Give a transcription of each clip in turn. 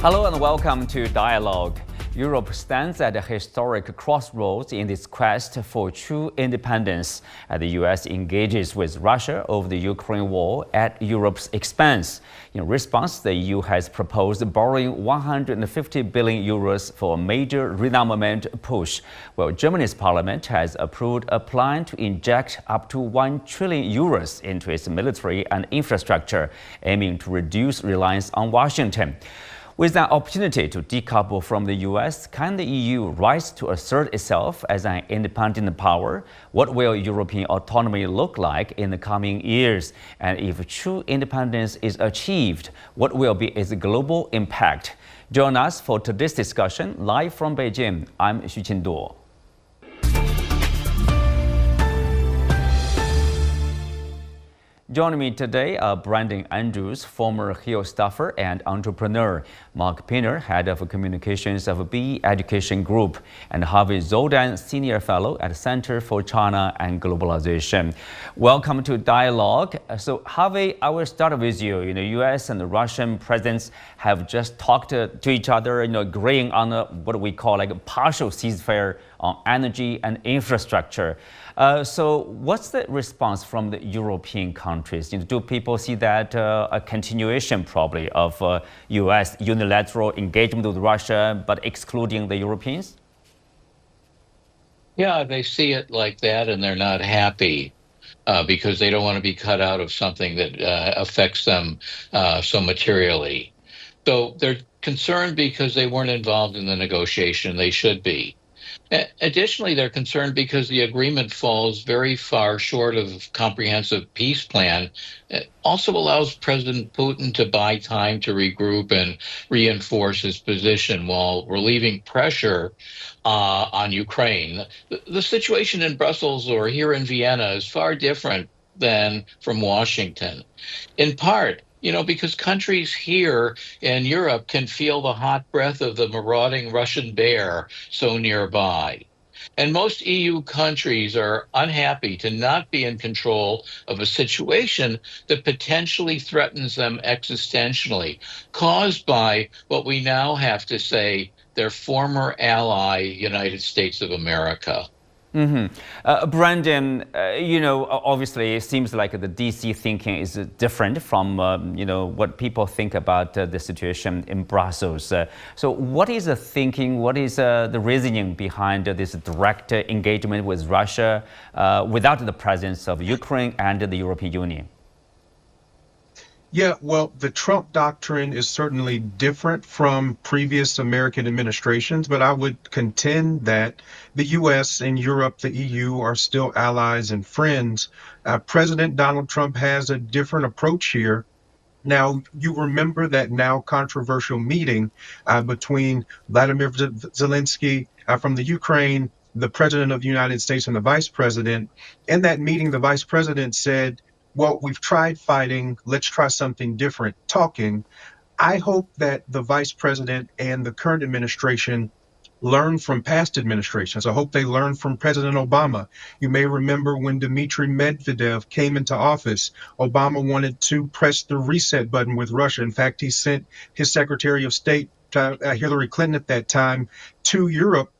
Hello and welcome to Dialogue. Europe stands at a historic crossroads in its quest for true independence as the U.S. engages with Russia over the Ukraine war at Europe's expense. In response, the EU has proposed borrowing 150 billion euros for a major rearmament push, while Germany's parliament has approved a plan to inject up to 1 trillion euros into its military and infrastructure, aiming to reduce reliance on Washington. With an opportunity to decouple from the U.S., can the EU rise to assert itself as an independent power? What will European autonomy look like in the coming years? And if true independence is achieved, what will be its global impact? Join us for today's discussion live from Beijing. I'm Xu Qinduo. Joining me today are Brandon Andrews, former Hill staffer and entrepreneur, Mark Pinner, head of communications of BE Education Group, and Harvey Dzodin, senior fellow at Center for China and Globalization. Welcome to Dialogue. So Harvey, I will start with you. The U.S. and the Russian presidents have just talked to each other, agreeing on what we call like a partial ceasefire on energy and infrastructure. So what's the response from the European countries? Do people see that a continuation probably of U.S. unilateral engagement with Russia, but excluding the Europeans? Yeah, they see it like that, and they're not happy because they don't want to be cut out of something that affects them so materially. So they're concerned because they weren't involved in the negotiation. They should be. Additionally, they're concerned because the agreement falls very far short of comprehensive peace plan. It also allows President Putin to buy time to regroup and reinforce his position while relieving pressure on Ukraine. The situation in Brussels or here in Vienna is far different than from Washington, in part because countries here in Europe can feel the hot breath of the marauding Russian bear so nearby. And most EU countries are unhappy to not be in control of a situation that potentially threatens them existentially, caused by what we now have to say, their former ally, United States of America. Brandon, obviously it seems like the DC thinking is different from, what people think about the situation in Brussels. So what is the thinking, what is the reasoning behind this direct engagement with Russia without the presence of Ukraine and the European Union? Yeah, well, the Trump doctrine is certainly different from previous American administrations, but I would contend that the U.S. and Europe, the EU, are still allies and friends. President Donald Trump has a different approach here. Now, you remember that now controversial meeting between Vladimir Zelensky from the Ukraine, the president of the United States, and the vice president. In that meeting, the vice president said, well, we've tried fighting. Let's try something different, talking. I hope that the vice president and the current administration learn from past administrations. I hope they learn from President Obama. You may remember when Dmitry Medvedev came into office, Obama wanted to press the reset button with Russia. In fact, he sent his Secretary of State, Hillary Clinton at that time, to Europe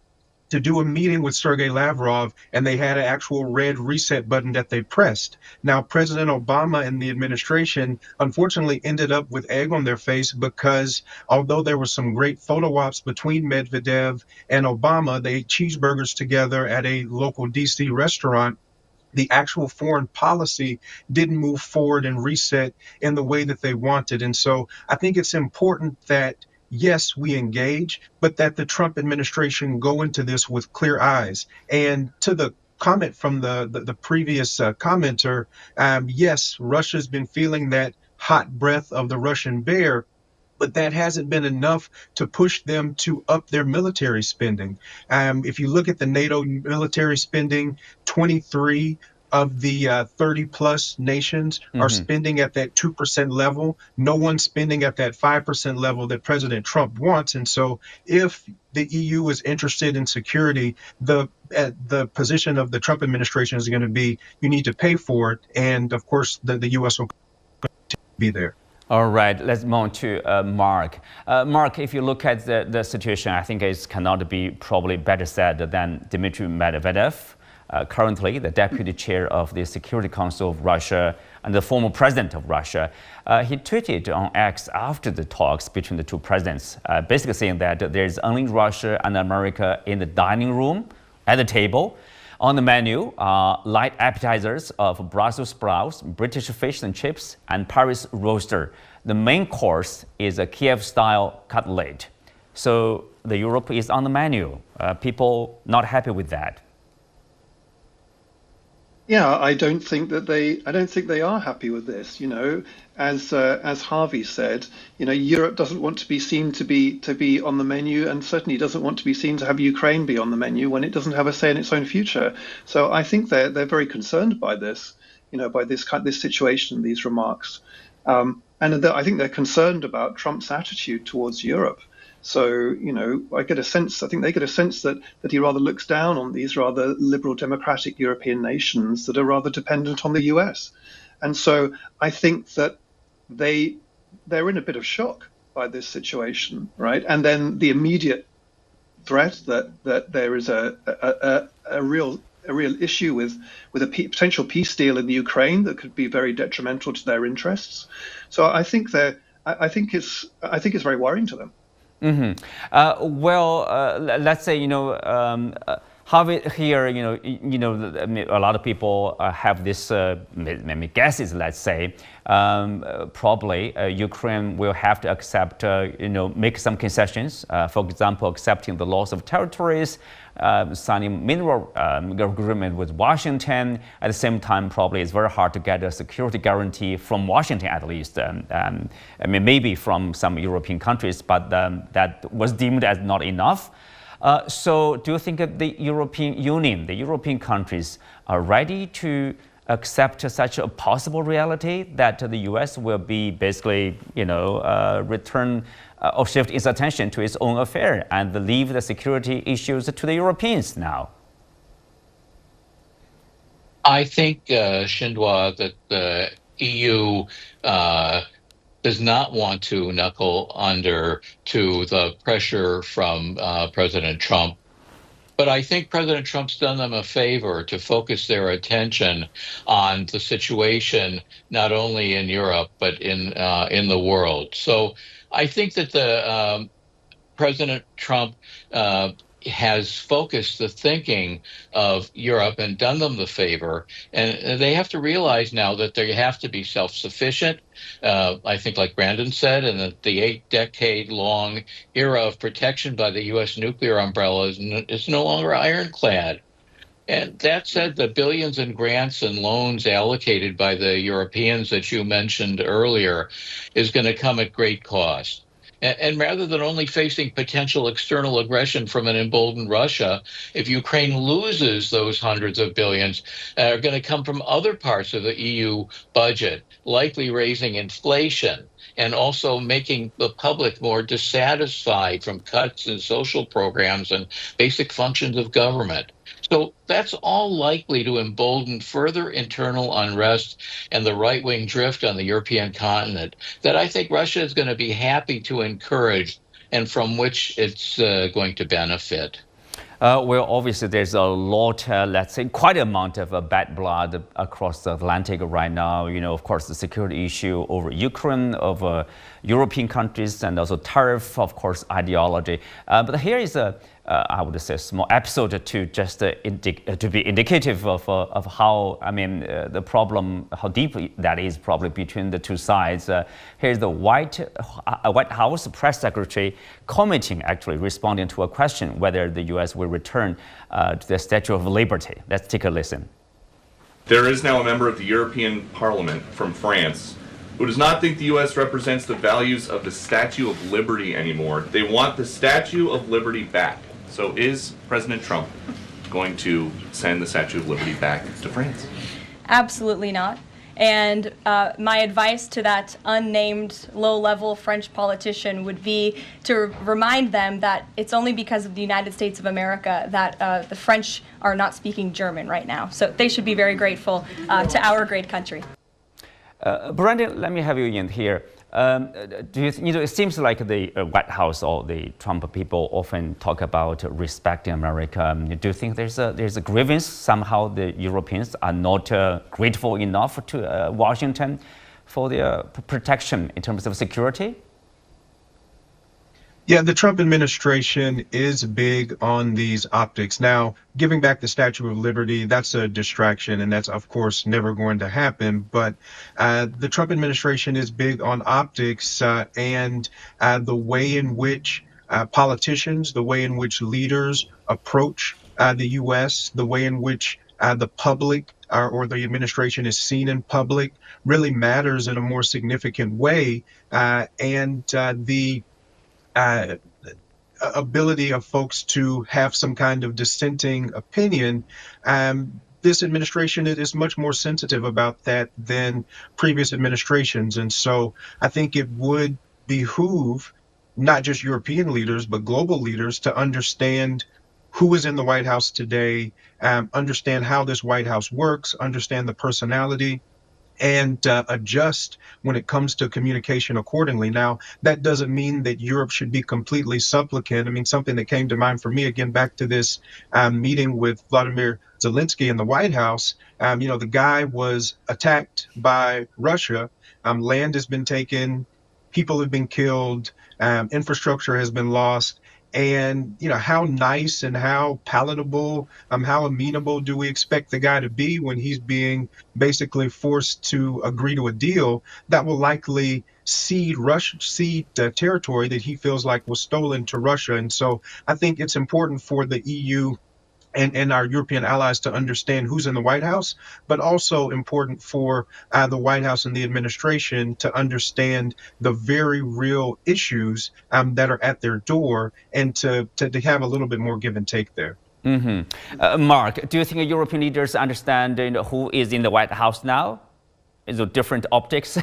to do a meeting with Sergei Lavrov, and they had an actual red reset button that they pressed. Now, President Obama and the administration unfortunately ended up with egg on their face because although there were some great photo ops between Medvedev and Obama, they ate cheeseburgers together at a local DC restaurant. The actual foreign policy didn't move forward and reset in the way that they wanted. And so I think it's important that yes, we engage, but that the Trump administration go into this with clear eyes. And to the comment from the previous commenter, yes, Russia's been feeling that hot breath of the Russian bear, but that hasn't been enough to push them to up their military spending. If you look at the NATO military spending, 23 of the 30 plus nations are spending at that 2% level. No one's spending at that 5% level that President Trump wants. And so if the EU is interested in security, the position of the Trump administration is going to be, you need to pay for it. And of course, the US will be there. All right, let's move on to Mark. Mark, if you look at the situation, I think it cannot be probably better said than Dmitry Medvedev, currently the deputy chair of the Security Council of Russia and the former president of Russia. He tweeted on X after the talks between the two presidents, basically saying that there's only Russia and America in the dining room at the table. On the menu are light appetizers of Brussels sprouts, British fish and chips, and Paris roaster. The main course is a Kiev-style cutlet. So the Europe is on the menu. People not happy with that. Yeah, I don't think they are happy with this. You know, as Harvey said, you know, Europe doesn't want to be seen to be on the menu, and certainly doesn't want to be seen to have Ukraine be on the menu when it doesn't have a say in its own future. So I think they're very concerned by this, you know, by this situation, these remarks, and I think they're concerned about Trump's attitude towards Europe. So, you know, I think they get a sense that he rather looks down on these rather liberal democratic European nations that are rather dependent on the US. And so I think that they're in a bit of shock by this situation, right? And then the immediate threat that there is a real issue with a potential peace deal in the Ukraine that could be very detrimental to their interests. So I think it's very worrying to them. Mm-hmm. Let's say, you know, Harvey here, a lot of people have this maybe guesses, let's say, probably Ukraine will have to accept, make some concessions, for example, accepting the loss of territories, signing mineral agreement with Washington. At the same time, probably it's very hard to get a security guarantee from Washington, at least. Maybe from some European countries, but that was deemed as not enough. So do you think that the European Union, the European countries are ready to accept such a possible reality that the US will be basically, return or shift its attention to its own affair and leave the security issues to the Europeans now? I think, Xinhua, that the EU does not want to knuckle under to the pressure from President Trump. But I think President Trump's done them a favor to focus their attention on the situation not only in Europe but in the world. So I think that the President Trump has focused the thinking of Europe and done them the favor. And they have to realize now that they have to be self-sufficient. I think, like Brandon said, and that the 8-decade-long era of protection by the U.S. nuclear umbrella is no longer ironclad. And that said, the billions in grants and loans allocated by the Europeans that you mentioned earlier is going to come at great cost. And rather than only facing potential external aggression from an emboldened Russia, if Ukraine loses those hundreds of billions, are going to come from other parts of the EU budget, likely raising inflation and also making the public more dissatisfied from cuts in social programs and basic functions of government. So that's all likely to embolden further internal unrest and the right-wing drift on the European continent that I think Russia is going to be happy to encourage and from which it's going to benefit. Well, obviously, there's a lot, let's say, quite an amount of bad blood across the Atlantic right now. Of course, the security issue over Ukraine, over European countries, and also tariff, of course, ideology. But here is I would say, a small episode to just to be indicative of how, the problem, how deep that is probably between the two sides. Here's the White House press secretary commenting, actually responding to a question whether the U.S. will return to the Statue of Liberty. Let's take a listen. There is now a member of the European Parliament from France who does not think the U.S. represents the values of the Statue of Liberty anymore. They want the Statue of Liberty back. So is President Trump going to send the Statue of Liberty back to France? Absolutely not. And my advice to that unnamed low-level French politician would be to remind them that it's only because of the United States of America that the French are not speaking German right now. So they should be very grateful to our great country. Brandon, let me have you in here. Do you, it seems like the White House or the Trump people often talk about respecting America. Do you think there's a grievance somehow the Europeans are not grateful enough to Washington for their protection in terms of security? Yeah, the Trump administration is big on these optics. Now, giving back the Statue of Liberty, that's a distraction, and that's, of course, never going to happen. But the Trump administration is big on optics and the way in which politicians, the way in which leaders approach the U.S., the way in which the public or the administration is seen in public really matters in a more significant way. And the ability of folks to have some kind of dissenting opinion, this administration is much more sensitive about that than previous administrations. And so I think it would behoove not just European leaders, but global leaders to understand who is in the White House today, understand how this White House works, understand the personality, and adjust when it comes to communication accordingly. Now, that doesn't mean that Europe should be completely supplicant. I mean, something that came to mind for me, again, back to this meeting with Vladimir Zelensky in the White House, the guy was attacked by Russia. Land has been taken, people have been killed, infrastructure has been lost. And, how nice and how palatable, how amenable do we expect the guy to be when he's being basically forced to agree to a deal that will likely cede territory that he feels like was stolen to Russia? And so I think it's important for the EU and our European allies to understand who's in the White House, but also important for the White House and the administration to understand the very real issues that are at their door and to have a little bit more give and take there. Mark, do you think European leaders understand who is in the White House now? Is there different optics?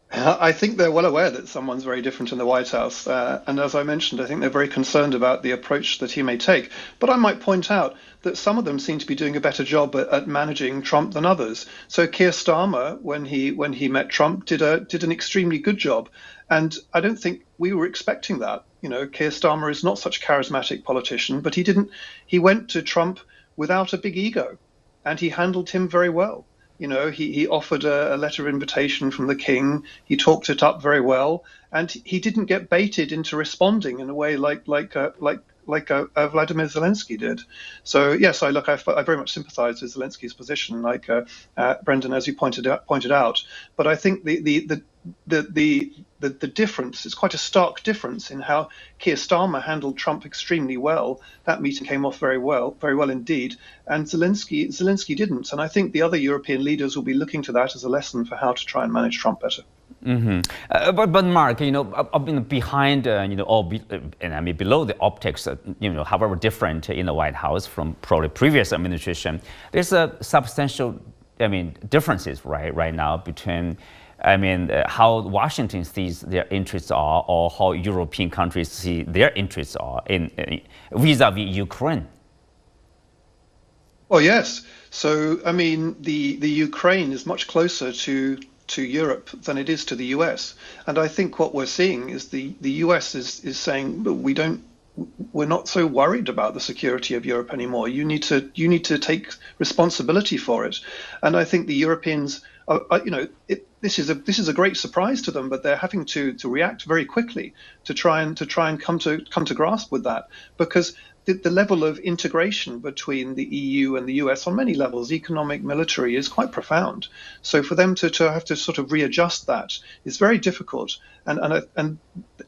I think they're well aware that someone's very different in the White House. And as I mentioned, I think they're very concerned about the approach that he may take. But I might point out that some of them seem to be doing a better job at managing Trump than others. So Keir Starmer, when he met Trump, did an extremely good job. And I don't think we were expecting that. Keir Starmer is not such a charismatic politician, but he went to Trump without a big ego, and he handled him very well. He offered a letter of invitation from the king. He talked it up very well, and he didn't get baited into responding in a way like Vladimir Zelensky did. So yes, I very much sympathise with Zelensky's position, like Brendan, as you pointed out. But I think the difference is quite a stark difference in how Keir Starmer handled Trump extremely well. That meeting came off very well indeed, and Zelensky didn't. And I think the other European leaders will be looking to that as a lesson for how to try and manage Trump better. But Mark, behind, below the optics, however different in the White House from probably previous administration, there's a substantial, differences right now between, how Washington sees their interests are, or how European countries see their interests are in vis-a-vis Ukraine. Well, yes. So, the Ukraine is much closer to Europe than it is to the US. And I think what we're seeing is the US is saying, we're not so worried about the security of Europe anymore. You need to take responsibility for it. And I think the Europeans, this is a great surprise to them, but they're having to react very quickly to try and come to grasp with that, because the level of integration between the EU and the US on many levels, economic, military, is quite profound. So for them to have to sort of readjust that is very difficult. And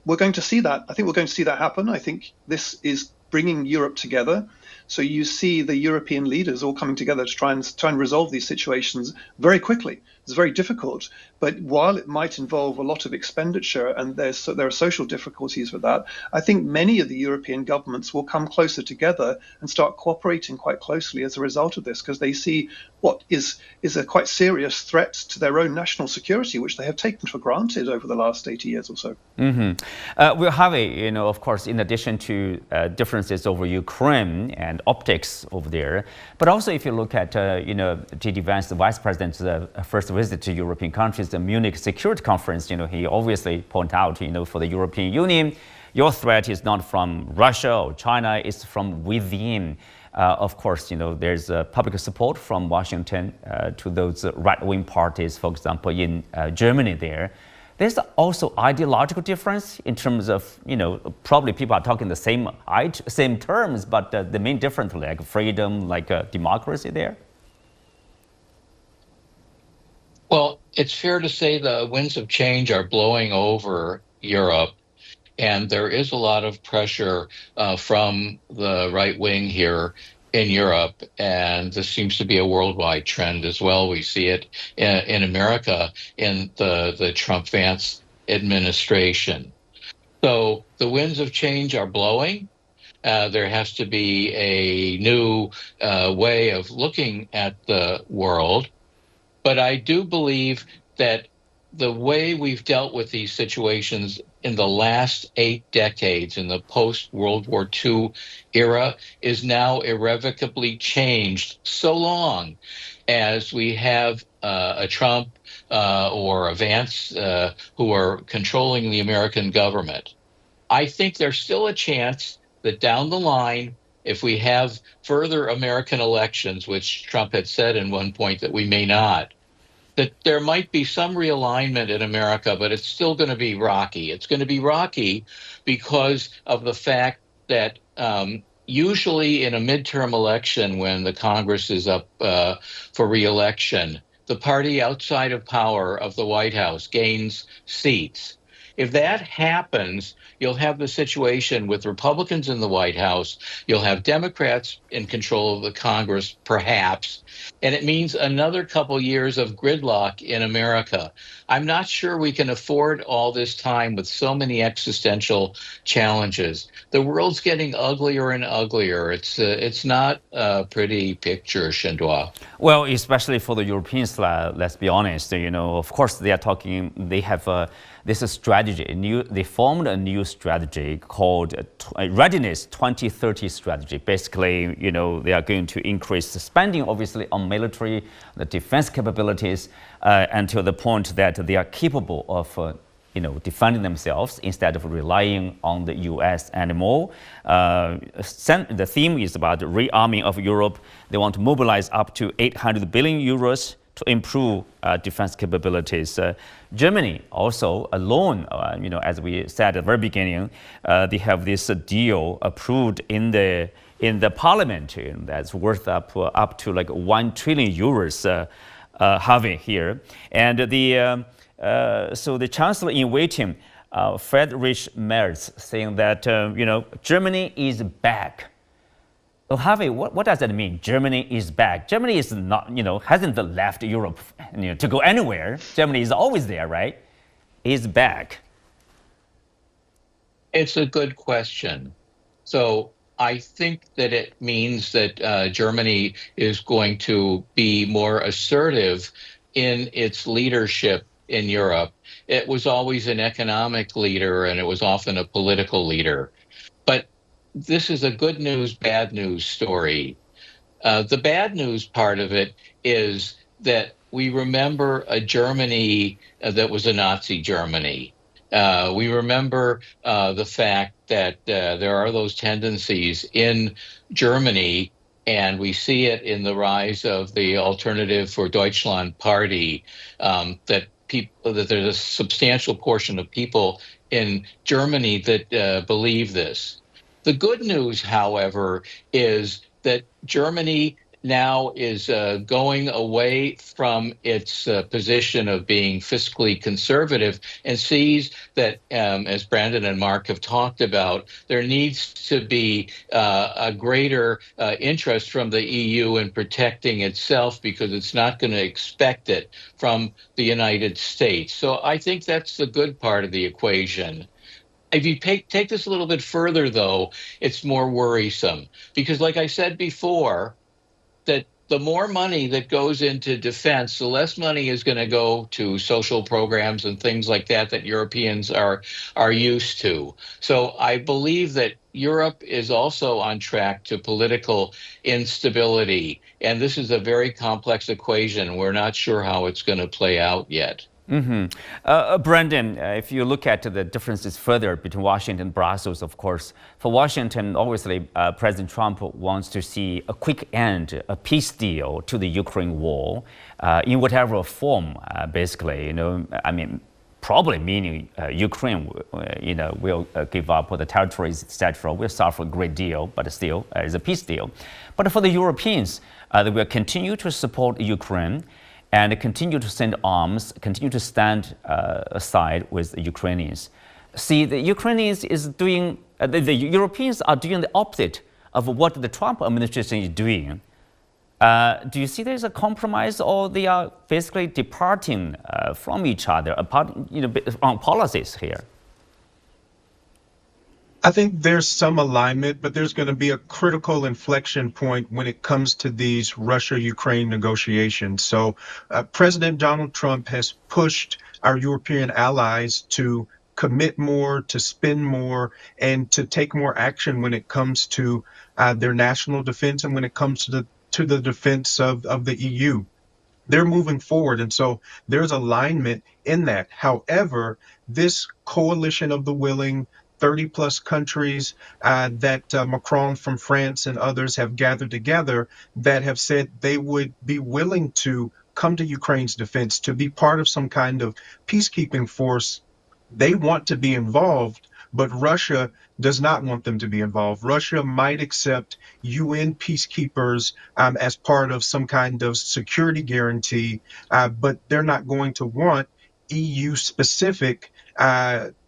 we're going to see that. I think we're going to see that happen. I think this is bringing Europe together. So you see the European leaders all coming together to try and resolve these situations very quickly. It's very difficult, but while it might involve a lot of expenditure and there are social difficulties with that, I think many of the European governments will come closer together and start cooperating quite closely as a result of this, because they see what is a quite serious threat to their own national security, which they have taken for granted over the last 80 years or so. Well, Harvey, of course, in addition to differences over Ukraine and optics over there, but also if you look at, J.D. Vance, the Vice President's first visit to European countries, the Munich Security Conference, he obviously pointed out, for the European Union, your threat is not from Russia or China, it's from within. Of course, there's public support from Washington to those right-wing parties, for example, in Germany there. There's also ideological difference in terms of, probably people are talking the same terms, but the main difference, like freedom, like democracy there. Well, it's fair to say the winds of change are blowing over Europe, and there is a lot of pressure from the right wing here in Europe, and this seems to be a worldwide trend as well. We see it in America in the Trump-Vance administration. So the winds of change are blowing. There has to be a new way of looking at the world. But I do believe that the way we've dealt with these situations in the last 8 decades, in the post-World War II era, is now irrevocably changed so long as we have a Trump or a Vance who are controlling the American government. I think there's still a chance that down the line, if we have further American elections, which Trump had said in one point that we may not, that there might be some realignment in America, but it's still going to be rocky. It's going to be rocky because of the fact that usually in a midterm election, when the Congress is up for reelection, the party outside of power of the White House gains seats. If that happens, you'll have the situation with Republicans in the White House. You'll have Democrats in control of the Congress, perhaps. And it means another couple years of gridlock in America. I'm not sure we can afford all this time with so many existential challenges. The world's getting uglier and uglier. It's not a pretty picture, Shenhua. Well, especially for the Europeans, let's be honest. Of course, they have this strategy. They formed a new strategy called Readiness 2030 strategy. Basically, they are going to increase spending, obviously, on military, the defense capabilities, until the point that they are capable of, defending themselves instead of relying on the U.S. anymore. The theme is about rearming of Europe. They want to mobilize up to 800 billion euros to improve defense capabilities. Germany also alone, as we said at the very beginning, they have this deal approved in the parliament that's worth up to like 1 trillion euros, Harvey here. And so the chancellor in waiting, Friedrich Merz, saying that Germany is back. Well, Harvey, what does that mean? Germany is back. Germany is not, hasn't left Europe to go anywhere. Germany is always there, right? Is back. It's a good question. So I think that it means that Germany is going to be more assertive in its leadership in Europe. It was always an economic leader, and it was often a political leader. But this is a good news, bad news story. The bad news part of it is that we remember a Germany that was a Nazi Germany. We remember the fact that there are those tendencies in Germany, and we see it in the rise of the Alternative for Deutschland party, that there's a substantial portion of people in Germany that believe this. The good news, however, is that Germany now is going away from its position of being fiscally conservative and sees that, as Brandon and Mark have talked about, there needs to be a greater interest from the EU in protecting itself, because it's not going to expect it from the United States. So I think that's the good part of the equation. If you take this a little bit further, though, it's more worrisome, because like I said before, that the more money that goes into defense, the less money is going to go to social programs and things like that Europeans are used to. So I believe that Europe is also on track to political instability. And this is a very complex equation. We're not sure how it's going to play out yet. Brendan, if you look at the differences further between Washington and Brussels, of course, for Washington, obviously, President Trump wants to see a quick end, a peace deal to the Ukraine war in whatever form, basically, I mean, probably meaning Ukraine, will give up the territories, etc. Will suffer a great deal, but still, it's a peace deal. But for the Europeans, they will continue to support Ukraine and continue to send arms, continue to stand aside with the Ukrainians. See, the Ukrainians is doing, the Europeans are doing the opposite of what the Trump administration is doing. Do you see there's a compromise, or they are basically departing from each other apart, on policies here? I think there's some alignment, but there's going to be a critical inflection point when it comes to these Russia-Ukraine negotiations. So President Donald Trump has pushed our European allies to commit more, to spend more, and to take more action when it comes to their national defense and when it comes to the defense of the EU. They're moving forward, and so there's alignment in that. However, this coalition of the willing, 30 plus countries that Macron from France and others have gathered together that have said they would be willing to come to Ukraine's defense, to be part of some kind of peacekeeping force. They want to be involved, but Russia does not want them to be involved. Russia might accept UN peacekeepers as part of some kind of security guarantee, but they're not going to want EU-specific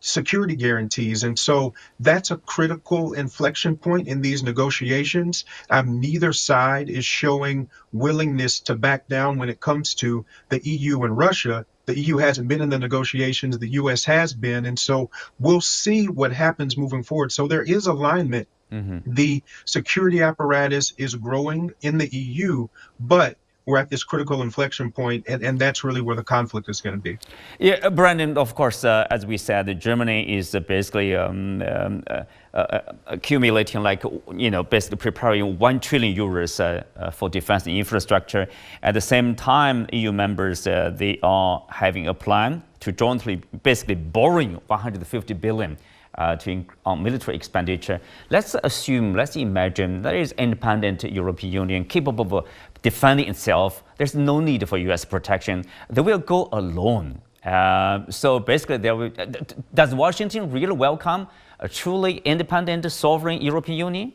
security guarantees. And so that's a critical inflection point in these negotiations. Neither side is showing willingness to back down when it comes to the EU and Russia. The EU hasn't been in the negotiations, the US has been. And so we'll see what happens moving forward. So there is alignment. The security apparatus is growing in the EU, but we're at this critical inflection point, and that's really where the conflict is going to be. Yeah, Brandon, of course, as we said, Germany is basically accumulating, basically preparing 1 trillion euros for defense infrastructure. At the same time, EU members, they are having a plan to jointly basically borrowing 150 billion on military expenditure. Let's imagine there is independent European Union capable of defending itself. There's no need for U.S. protection. They will go alone. So basically, does Washington really welcome a truly independent, sovereign European Union?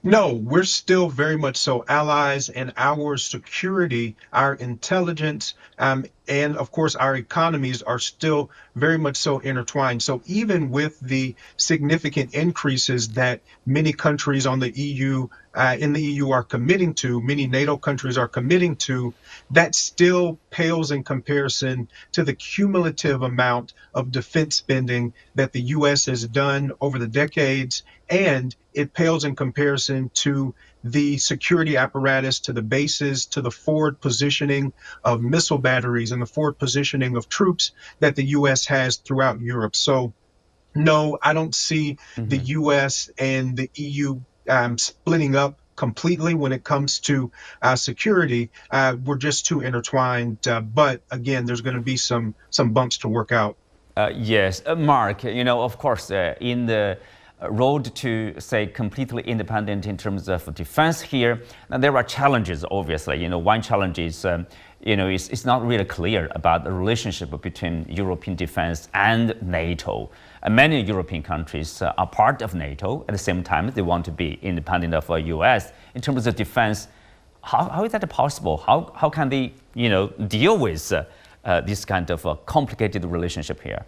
No, we're still very much so allies, and our security, our intelligence, and of course our economies are still very much so intertwined. So even with the significant increases that many countries on the EU, in the EU are committing to, many NATO countries are committing to, that still pales in comparison to the cumulative amount of defense spending that the U.S. has done over the decades, and it pales in comparison to the security apparatus, to the bases, to the forward positioning of missile batteries and the forward positioning of troops that the U.S. has throughout Europe. So, no, I don't see the U.S. and the EU splitting up completely when it comes to security. We're just too intertwined. But again, there's going to be some bumps to work out. Yes, Mark, of course, in the road to, say, completely independent in terms of defense here, and there are challenges, obviously. One challenge is, it's not really clear about the relationship between European defense and NATO. Many European countries are part of NATO. At the same time, they want to be independent of the US. In terms of defense, how is that possible? How can they, deal with this kind of complicated relationship here?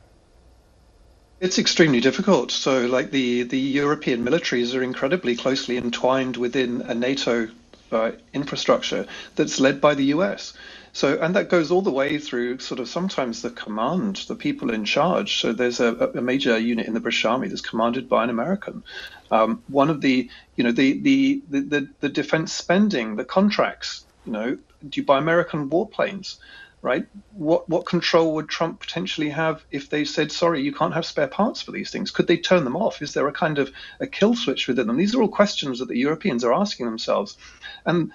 It's extremely difficult. So, the European militaries are incredibly closely entwined within a NATO infrastructure that's led by the US. So, and that goes all the way through sort of sometimes the command, the people in charge. So there's a major unit in the British Army that's commanded by an American. One of the defense spending, the contracts, do you buy American warplanes? right? What control would Trump potentially have if they said, sorry, you can't have spare parts for these things? Could they turn them off? Is there a kind of a kill switch within them? These are all questions that the Europeans are asking themselves. And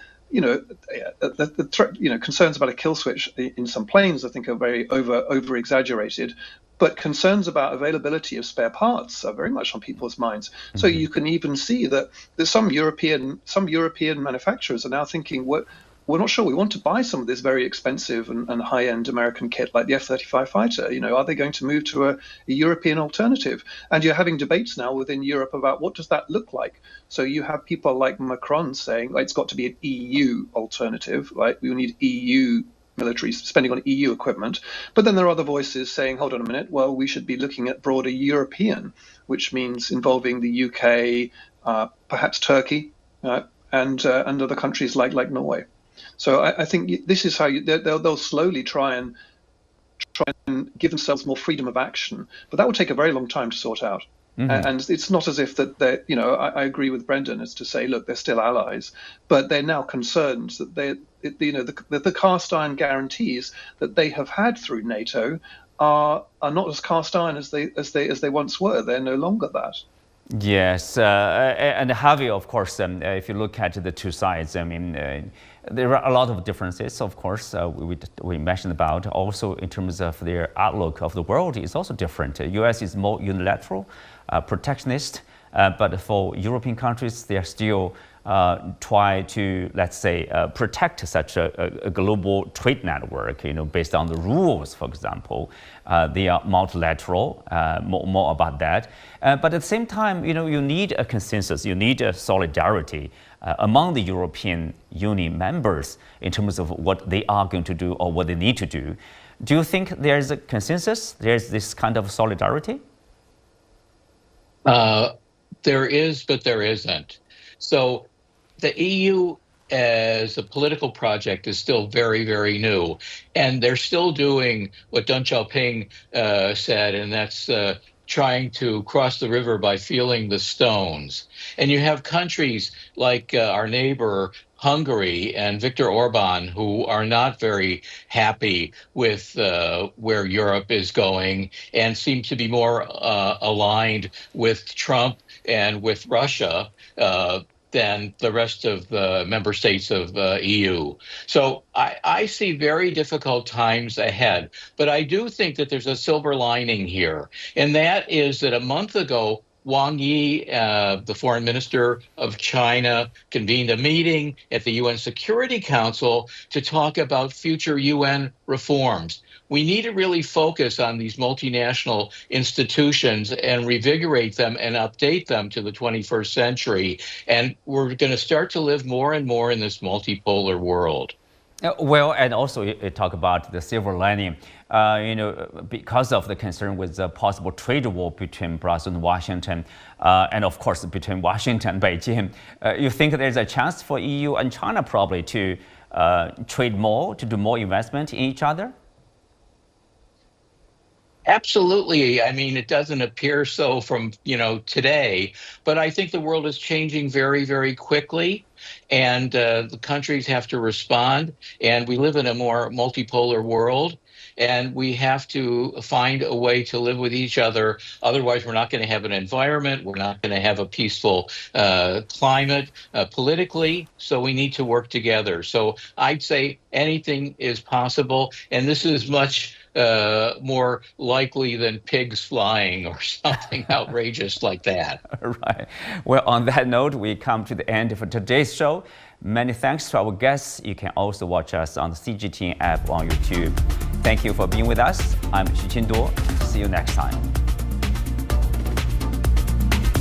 concerns about a kill switch in some planes, I think, are very over exaggerated. But concerns about availability of spare parts are very much on people's minds. So you can even see that there's some European manufacturers are now thinking, we're not sure we want to buy some of this very expensive and high-end American kit like the F-35 fighter. Are they going to move to a European alternative? And you're having debates now within Europe about what does that look like. So you have people like Macron saying, it's got to be an EU alternative, right? We need EU military spending on EU equipment. But then there are other voices saying, hold on a minute, well, we should be looking at broader European, which means involving the UK, perhaps Turkey, and other countries like Norway. So I think this is how they'll slowly try and give themselves more freedom of action, but that will take a very long time to sort out. And it's not as if that they're, I agree with Brendan as to say, look, they're still allies, but they're now concerned that the cast iron guarantees that they have had through NATO are not as cast iron as they once were. They're no longer that. Yes, and Harvey, of course, if you look at the two sides, I mean, there are a lot of differences, of course, we mentioned about. Also, in terms of their outlook of the world, is also different. The US is more unilateral, protectionist, but for European countries, they are still try to, let's say, protect such a global trade network, based on the rules, for example. They are multilateral, more about that. But at the same time, you need a consensus, you need a solidarity among the European Union members in terms of what they are going to do or what they need to do. Do you think there's a consensus? There's this kind of solidarity? There is, but there isn't. So the EU as a political project is still very, very new. And they're still doing what Deng Xiaoping said, and that's trying to cross the river by feeling the stones. And you have countries like our neighbor Hungary and Viktor Orban, who are not very happy with where Europe is going and seem to be more aligned with Trump and with Russia than the rest of the member states of EU. So I see very difficult times ahead, but I do think that there's a silver lining here, and that is that a month ago, Wang Yi, the foreign minister of China, convened a meeting at the UN Security Council to talk about future UN reforms. We need to really focus on these multinational institutions and revigorate them and update them to the 21st century. And we're going to start to live more and more in this multipolar world. Well, and also you talk about the silver lining, because of the concern with the possible trade war between Brussels and Washington, and of course between Washington and Beijing. You think there's a chance for EU and China probably to trade more, to do more investment in each other? Absolutely. I mean, it doesn't appear so from, today, but I think the world is changing very, very quickly, and the countries have to respond, and we live in a more multipolar world, and we have to find a way to live with each other. Otherwise, we're not going to have an environment. We're not going to have a peaceful climate politically. So we need to work together. So I'd say anything is possible. And this is much more likely than pigs flying or something outrageous like that. Right. Well, on that note, we come to the end of today's show. Many thanks to our guests. You can also watch us on the CGTN app on YouTube. Thank you for being with us. I'm Xu Qinduo. See you next time.